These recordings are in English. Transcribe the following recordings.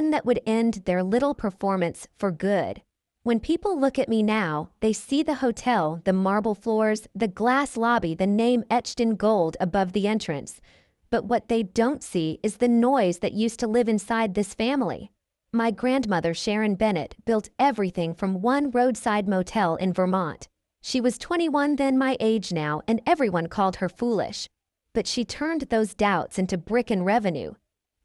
one that would end their little performance for good. When people look at me now, they see the hotel, the marble floors, the glass lobby, the name etched in gold above the entrance. But what they don't see is the noise that used to live inside this family. My grandmother, Sharon Bennett, built everything from one roadside motel in Vermont. She was 21 then, my age now, and everyone called her foolish. But she turned those doubts into brick and revenue.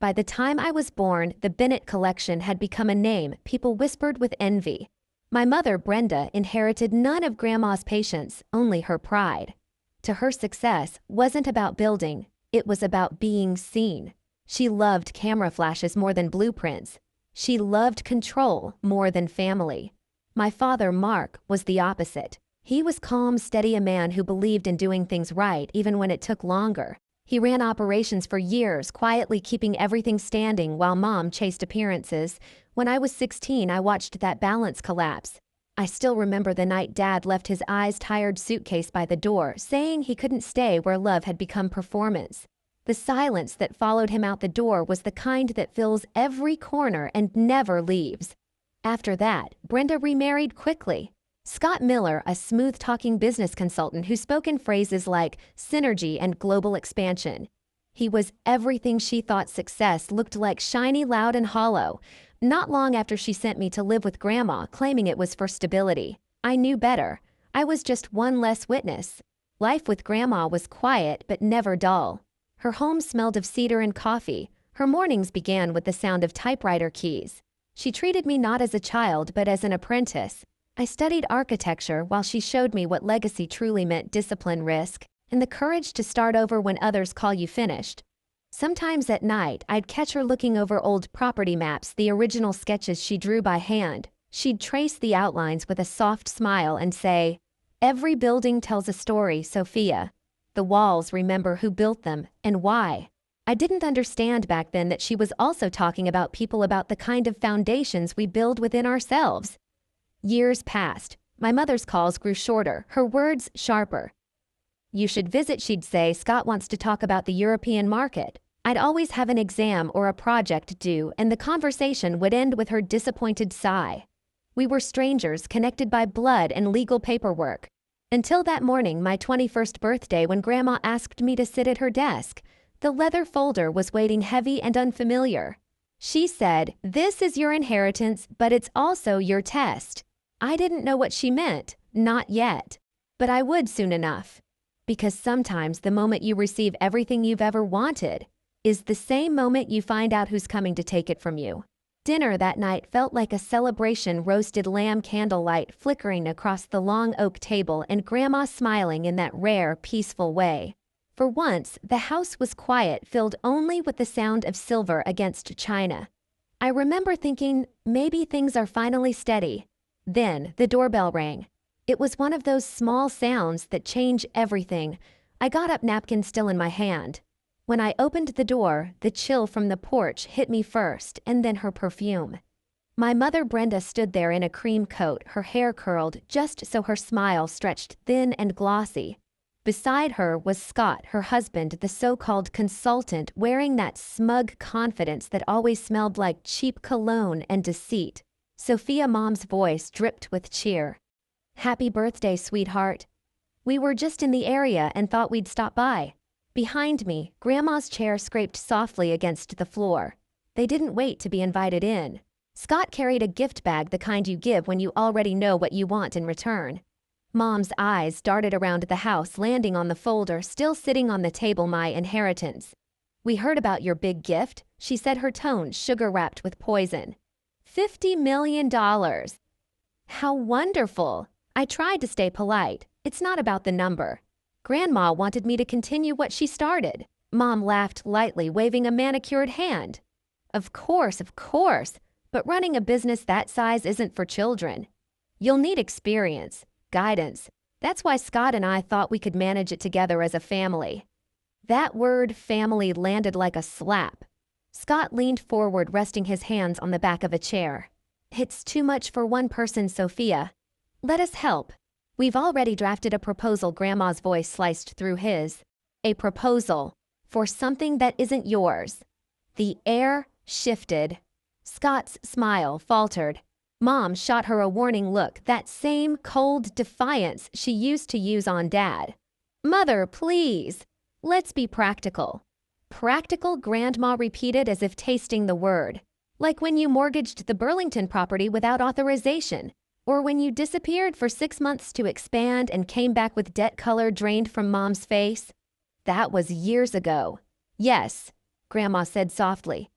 By the time I was born, the Bennett collection had become a name people whispered with envy. My mother, Brenda, inherited none of Grandma's patience, only her pride. To her, success wasn't about building, it was about being seen. She loved camera flashes more than blueprints. She loved control more than family. My father, Mark, was the opposite. He was calm, steady, a man who believed in doing things right even when it took longer. He ran operations for years, quietly keeping everything standing while Mom chased appearances. When I was 16, I watched that balance collapse. I still remember the night Dad left his eyes-tired suitcase by the door, saying he couldn't stay where love had become performance. The silence that followed him out the door was the kind that fills every corner and never leaves. After that, Brenda remarried quickly. Scott Miller, a smooth-talking business consultant who spoke in phrases like synergy and global expansion. He was everything she thought success looked like, shiny, loud, and hollow. Not long after she sent me to live with Grandma, claiming it was for stability. I knew better. I was just one less witness. Life with Grandma was quiet but never dull. Her home smelled of cedar and coffee. Her mornings began with the sound of typewriter keys. She treated me not as a child but as an apprentice. I studied architecture while she showed me what legacy truly meant: discipline, risk, and the courage to start over when others call you finished. Sometimes at night, I'd catch her looking over old property maps, the original sketches she drew by hand. She'd trace the outlines with a soft smile and say, "Every building tells a story, Sophia. The walls remember who built them and why." I didn't understand back then that she was also talking about people, about the kind of foundations we build within ourselves. Years passed. My mother's calls grew shorter, her words sharper. "You should visit," she'd say. "Scott wants to talk about the European market." I'd always have an exam or a project due, and the conversation would end with her disappointed sigh. We were strangers, connected by blood and legal paperwork. Until that morning, my 21st birthday, when Grandma asked me to sit at her desk. The leather folder was waiting, heavy and unfamiliar. She said, "This is your inheritance, but it's also your test." I didn't know what she meant, not yet. But I would soon enough. Because sometimes the moment you receive everything you've ever wanted is the same moment you find out who's coming to take it from you. Dinner that night felt like a celebration: roasted lamb, candlelight flickering across the long oak table, and Grandma smiling in that rare, peaceful way. For once, the house was quiet, filled only with the sound of silver against china. I remember thinking, maybe things are finally steady. Then the doorbell rang. It was one of those small sounds that change everything. I got up, napkin still in my hand. When I opened the door, the chill from the porch hit me first, and then her perfume. My mother, Brenda, stood there in a cream coat, her hair curled just so her smile stretched thin and glossy. Beside her was Scott, her husband, the so-called consultant, wearing that smug confidence that always smelled like cheap cologne and deceit. Sophia, Mom's voice dripped with cheer. "Happy birthday, sweetheart. We were just in the area and thought we'd stop by." Behind me, Grandma's chair scraped softly against the floor. They didn't wait to be invited in. Scott carried a gift bag, the kind you give when you already know what you want in return. Mom's eyes darted around the house, landing on the folder still sitting on the table, my inheritance. "We heard about your big gift," she said, her tone sugar-wrapped with poison. $50 million. How wonderful. I tried to stay polite. It's not about the number. Grandma wanted me to continue what she started. Mom laughed lightly, waving a manicured hand. Of course, but running a business that size isn't for children. You'll need experience, guidance. That's why Scott and I thought we could manage it together as a family." That word, family, landed like a slap. Scott leaned forward, resting his hands on the back of a chair. "It's too much for one person, Sophia. Let us help. We've already drafted a proposal." Grandma's voice sliced through his. "A proposal for something that isn't yours." The air shifted. Scott's smile faltered. Mom shot her a warning look, that same cold defiance she used to use on Dad. "Mother, please. Let's be practical." "Practical," Grandma repeated as if tasting the word. "Like when you mortgaged the Burlington property without authorization, or when you disappeared for 6 months to expand and came back with debt color drained from Mom's face." "That was years ago." "Yes," Grandma said softly.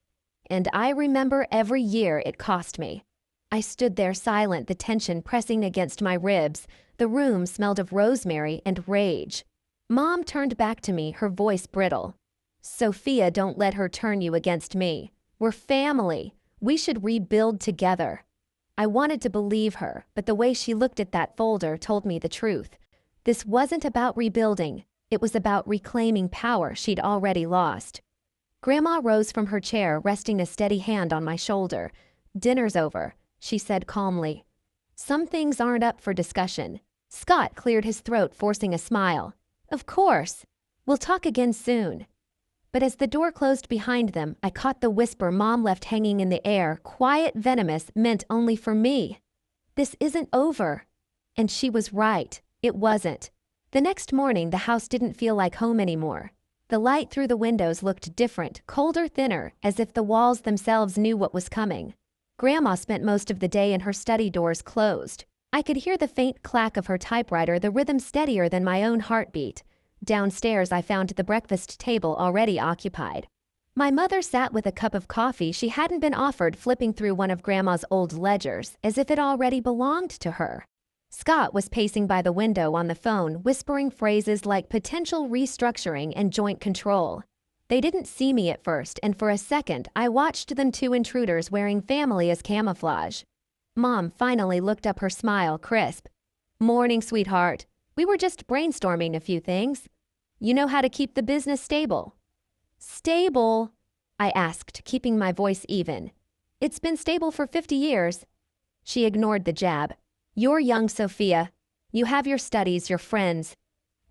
"And I remember every year it cost me." I stood there silent, the tension pressing against my ribs. The room smelled of rosemary and rage. Mom turned back to me, her voice brittle. "Sophia, don't let her turn you against me. We're family. We should rebuild together." I wanted to believe her, but the way she looked at that folder told me the truth. This wasn't about rebuilding. It was about reclaiming power she'd already lost. Grandma rose from her chair, resting a steady hand on my shoulder. "Dinner's over," she said calmly. "Some things aren't up for discussion." Scott cleared his throat, forcing a smile. "Of course. We'll talk again soon." But as the door closed behind them, I caught the whisper Mom left hanging in the air, quiet, venomous, meant only for me. "This isn't over." And she was right. It wasn't. The next morning, the house didn't feel like home anymore. The light through the windows looked different, colder, thinner, as if the walls themselves knew what was coming. Grandma spent most of the day in her study, doors closed. I could hear the faint clack of her typewriter, the rhythm steadier than my own heartbeat. Downstairs, I found the breakfast table already occupied. My mother sat with a cup of coffee she hadn't been offered, flipping through one of Grandma's old ledgers, as if it already belonged to her. Scott was pacing by the window on the phone, whispering phrases like potential restructuring and joint control. They didn't see me at first, and for a second, I watched them, two intruders wearing family as camouflage. Mom finally looked up, her smile crisp. "Morning, sweetheart. We were just brainstorming a few things. You know how to keep the business stable." "Stable?" I asked, keeping my voice even. "It's been stable for 50 years. She ignored the jab. "You're young, Sophia. You have your studies, your friends.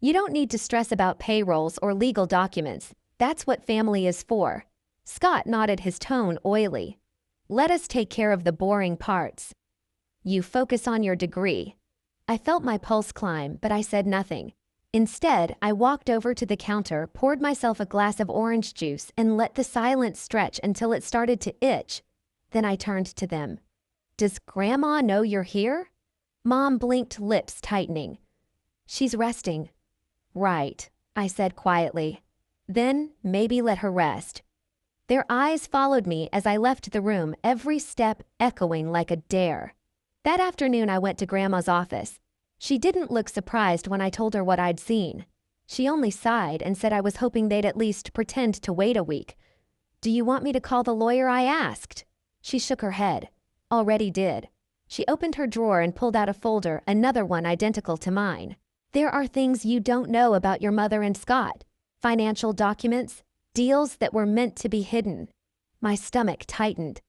You don't need to stress about payrolls or legal documents. That's what family is for." Scott nodded, his tone oily. "Let us take care of the boring parts. You focus on your degree." I felt my pulse climb, but I said nothing. Instead, I walked over to the counter, poured myself a glass of orange juice, and let the silence stretch until it started to itch. Then I turned to them. "Does Grandma know you're here?" Mom blinked, lips tightening. "She's resting." "Right," I said quietly. "Then maybe let her rest." Their eyes followed me as I left the room, every step echoing like a dare. That afternoon, I went to Grandma's office. She didn't look surprised when I told her what I'd seen. She only sighed and said I was hoping they'd at least pretend to wait a week. "Do you want me to call the lawyer?" I asked. She shook her head. "Already did." She opened her drawer and pulled out a folder, another one identical to mine. "There are things you don't know about your mother and Scott. Financial documents, deals that were meant to be hidden." My stomach tightened.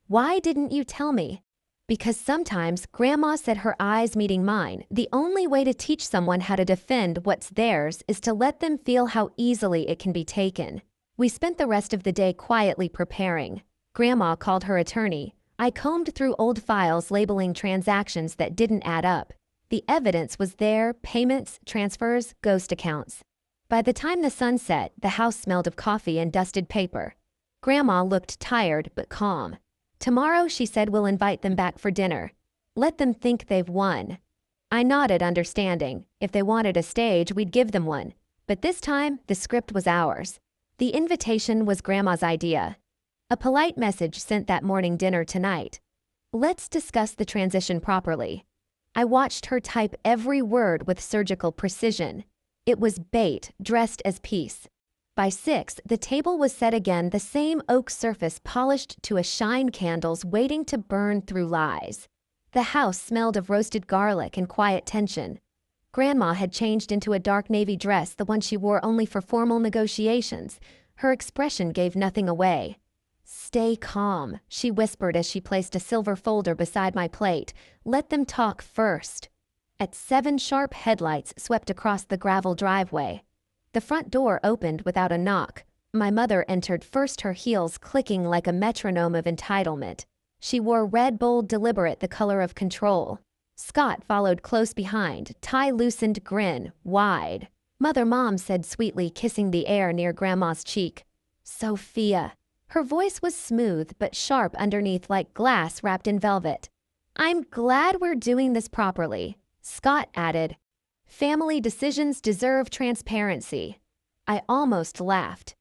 "Why didn't you tell me?" "Because sometimes," Grandma said, her eyes meeting mine, "the only way to teach someone how to defend what's theirs is to let them feel how easily it can be taken." We spent the rest of the day quietly preparing. Grandma called her attorney. I combed through old files labeling transactions that didn't add up. The evidence was there: payments, transfers, ghost accounts. By the time the sun set, the house smelled of coffee and dusted paper. Grandma looked tired but calm. "Tomorrow," she said, "we'll invite them back for dinner. Let them think they've won." I nodded, understanding. If they wanted a stage, we'd give them one. But this time, the script was ours. The invitation was Grandma's idea. A polite message sent that morning: dinner tonight. "Let's discuss the transition properly." I watched her type every word with surgical precision. It was bait, dressed as peace. By 6, the table was set again, the same oak surface polished to a shine, candles waiting to burn through lies. The house smelled of roasted garlic and quiet tension. Grandma had changed into a dark navy dress, the one she wore only for formal negotiations. Her expression gave nothing away. "Stay calm," she whispered as she placed a silver folder beside my plate. "Let them talk first." At 7, sharp headlights swept across the gravel driveway. The front door opened without a knock. My mother entered first, her heels clicking like a metronome of entitlement. She wore red, bold, deliberate, the color of control. Scott followed close behind, tie-loosened grin, wide. Mom said sweetly, kissing the air near Grandma's cheek. Sophia. Her voice was smooth but sharp underneath, like glass wrapped in velvet. I'm glad we're doing this properly, Scott added. Family decisions deserve transparency. I almost laughed.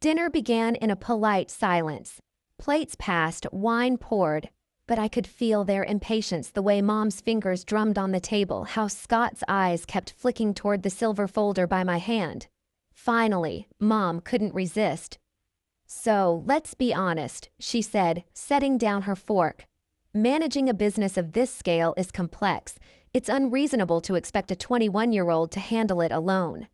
Dinner began in a polite silence. Plates passed, wine poured, but I could feel their impatience, the way Mom's fingers drummed on the table, how Scott's eyes kept flicking toward the silver folder by my hand. Finally, Mom couldn't resist. So, let's be honest, she said, setting down her fork. Managing a business of this scale is complex. It's unreasonable to expect a 21-year-old to handle it alone.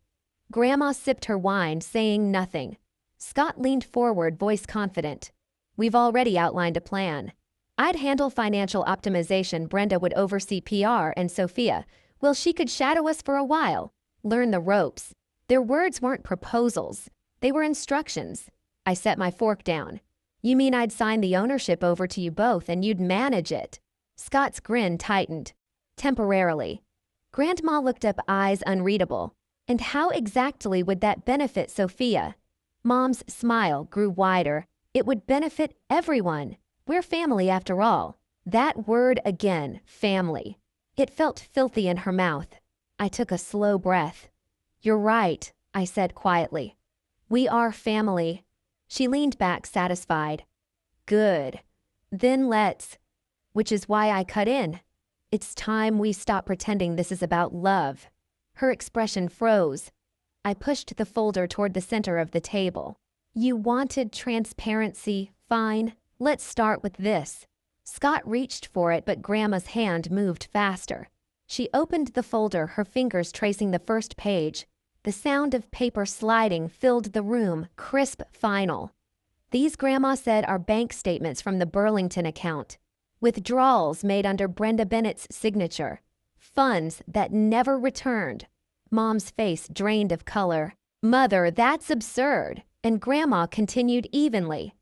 Grandma sipped her wine, saying nothing. Scott leaned forward, voice confident. We've already outlined a plan. I'd handle financial optimization, Brenda would oversee PR, and Sophia, well, she could shadow us for a while, learn the ropes. Their words weren't proposals. They were instructions. I set my fork down. You mean I'd sign the ownership over to you both and you'd manage it? Scott's grin tightened. Temporarily. Grandma looked up, eyes unreadable. And how exactly would that benefit Sophia? Mom's smile grew wider. It would benefit everyone. We're family after all. That word again, family. It felt filthy in her mouth. I took a slow breath. You're right, I said quietly. We are family. She leaned back, satisfied. Good. Then let's. Which is why I cut in. It's time we stop pretending this is about love. Her expression froze. I pushed the folder toward the center of the table. You wanted transparency, fine. Let's start with this. Scott reached for it, but Grandma's hand moved faster. She opened the folder, her fingers tracing the first page. The sound of paper sliding filled the room, crisp, final. These, Grandma said, are bank statements from the Burlington account. Withdrawals made under Brenda Bennett's signature. Funds that never returned. Mom's face drained of color. Mother, that's absurd. And Grandma continued evenly.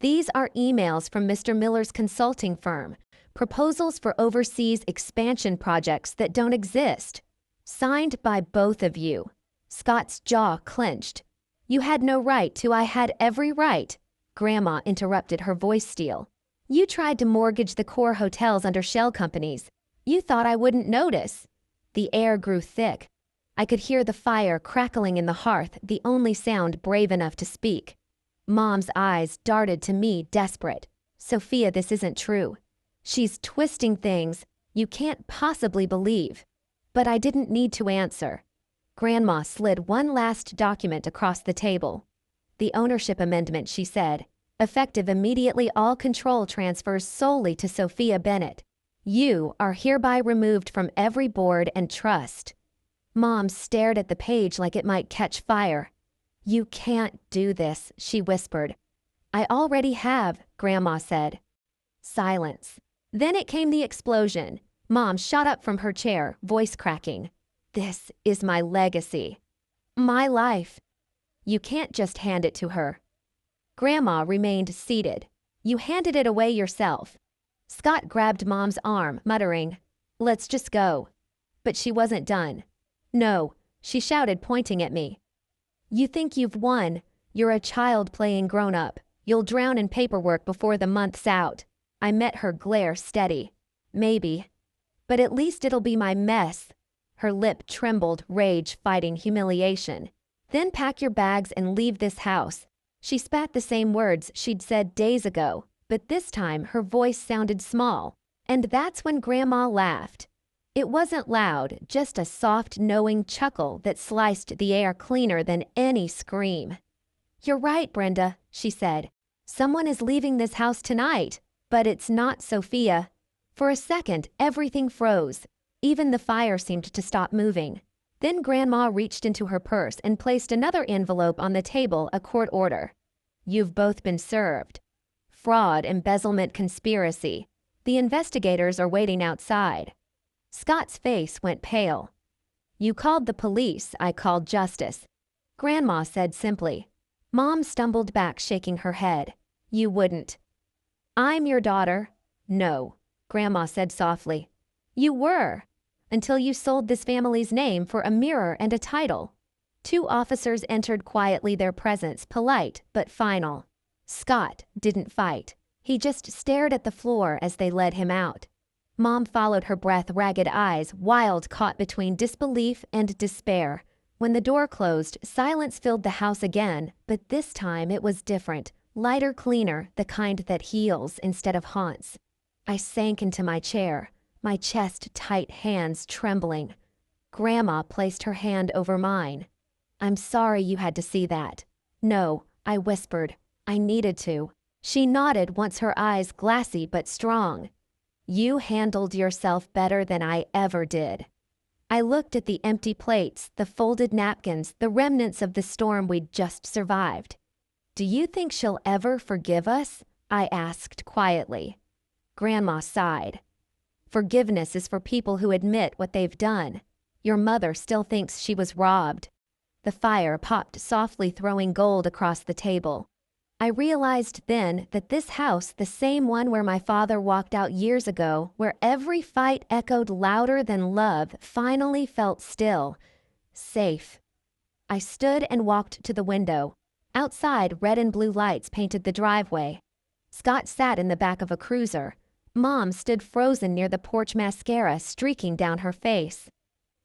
These are emails from Mr. Miller's consulting firm. Proposals for overseas expansion projects that don't exist. Signed by both of you. Scott's jaw clenched. You had no right to. I had every right. Grandma interrupted, her voice steel. You tried to mortgage the core hotels under shell companies. You thought I wouldn't notice. The air grew thick. I could hear the fire crackling in the hearth, the only sound brave enough to speak. Mom's eyes darted to me, desperate. Sophia, this isn't true. She's twisting things you can't possibly believe. But I didn't need to answer. Grandma slid one last document across the table. The ownership amendment, she said. Effective immediately, all control transfers solely to Sophia Bennett. You are hereby removed from every board and trust. Mom stared at the page like it might catch fire. You can't do this, she whispered. I already have, Grandma said. Silence. Then it came, the explosion. Mom shot up from her chair, voice cracking. This is my legacy. My life. You can't just hand it to her. Grandma remained seated. You handed it away yourself. Scott grabbed Mom's arm, muttering, Let's just go. But she wasn't done. No, she shouted, pointing at me. You think you've won. You're a child playing grown-up. You'll drown in paperwork before the month's out. I met her glare steady. Maybe. But at least it'll be my mess. Her lip trembled, rage fighting humiliation. Then pack your bags and leave this house. She spat the same words she'd said days ago, but this time her voice sounded small. And that's when Grandma laughed. It wasn't loud, just a soft, knowing chuckle that sliced the air cleaner than any scream. You're right, Brenda, she said. Someone is leaving this house tonight, but it's not Sophia. For a second, everything froze. Even the fire seemed to stop moving. Then Grandma reached into her purse and placed another envelope on the table, a court order. You've both been served. Fraud, embezzlement, conspiracy. The investigators are waiting outside. Scott's face went pale. You called the police, I called justice. Grandma said simply. Mom stumbled back, shaking her head. You wouldn't. I'm your daughter. No, Grandma said softly. You were, until you sold this family's name for a mirror and a title. Two officers entered quietly, their presence polite but final. Scott didn't fight. He just stared at the floor as they led him out. Mom followed her breath, ragged eyes, wild, caught between disbelief and despair. When the door closed, silence filled the house again, but this time it was different, lighter, cleaner, the kind that heals instead of haunts. I sank into my chair, my chest tight, hands trembling. Grandma placed her hand over mine. I'm sorry you had to see that. No, I whispered. I needed to. She nodded, once her eyes glassy but strong. You handled yourself better than I ever did. I looked at the empty plates, the folded napkins, the remnants of the storm we'd just survived. Do you think she'll ever forgive us? I asked quietly. Grandma sighed. Forgiveness is for people who admit what they've done. Your mother still thinks she was robbed. The fire popped softly, throwing gold across the table. I realized then that this house, the same one where my father walked out years ago, where every fight echoed louder than love, finally felt still, safe. I stood and walked to the window. Outside, red and blue lights painted the driveway. Scott sat in the back of a cruiser. Mom stood frozen near the porch, mascara streaking down her face.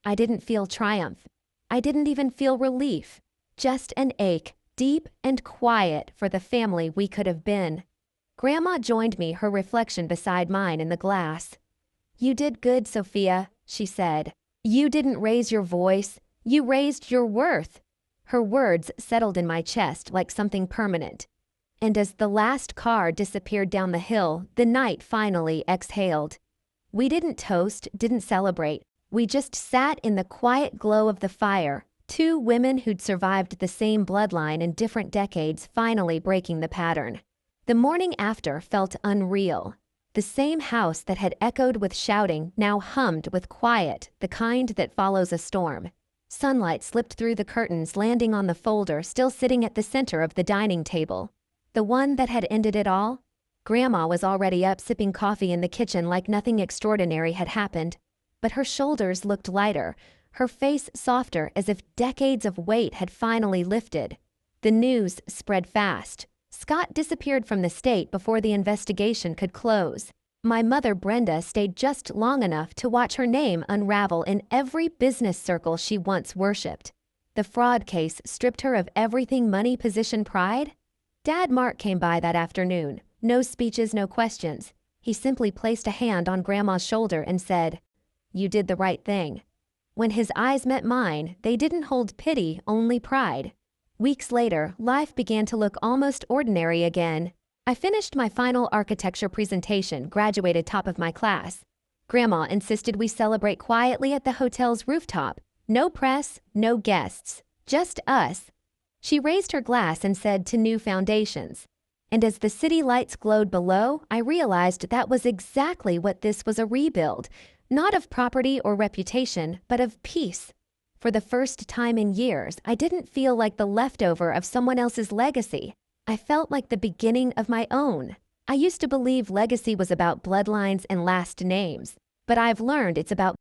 I didn't feel triumph. I didn't even feel relief. Just an ache, deep and quiet, for the family we could have been. Grandma joined me, her reflection beside mine in the glass. You did good, Sophia, she said. You didn't raise your voice. You raised your worth. Her words settled in my chest like something permanent. And as the last car disappeared down the hill, the night finally exhaled. We didn't toast, didn't celebrate. We just sat in the quiet glow of the fire, two women who'd survived the same bloodline in different decades finally breaking the pattern. The morning after felt unreal. The same house that had echoed with shouting now hummed with quiet, the kind that follows a storm. Sunlight slipped through the curtains, landing on the folder still sitting at the center of the dining table. The one that had ended it all? Grandma was already up, sipping coffee in the kitchen like nothing extraordinary had happened. But her shoulders looked lighter, her face softer, as if decades of weight had finally lifted. The news spread fast. Scott disappeared from the state before the investigation could close. My mother, Brenda, stayed just long enough to watch her name unravel in every business circle she once worshipped. The fraud case stripped her of everything: money, position, pride. Dad Mark came by that afternoon. No speeches, no questions. He simply placed a hand on Grandma's shoulder and said, "You did the right thing." When his eyes met mine, they didn't hold pity, only pride. Weeks later, life began to look almost ordinary again. I finished my final architecture presentation, graduated top of my class. Grandma insisted we celebrate quietly at the hotel's rooftop. No press, no guests, just us. She raised her glass and said, "To new foundations." And as the city lights glowed below, I realized that was exactly what this was: a rebuild. Not of property or reputation, but of peace. For the first time in years, I didn't feel like the leftover of someone else's legacy. I felt like the beginning of my own. I used to believe legacy was about bloodlines and last names, but I've learned it's about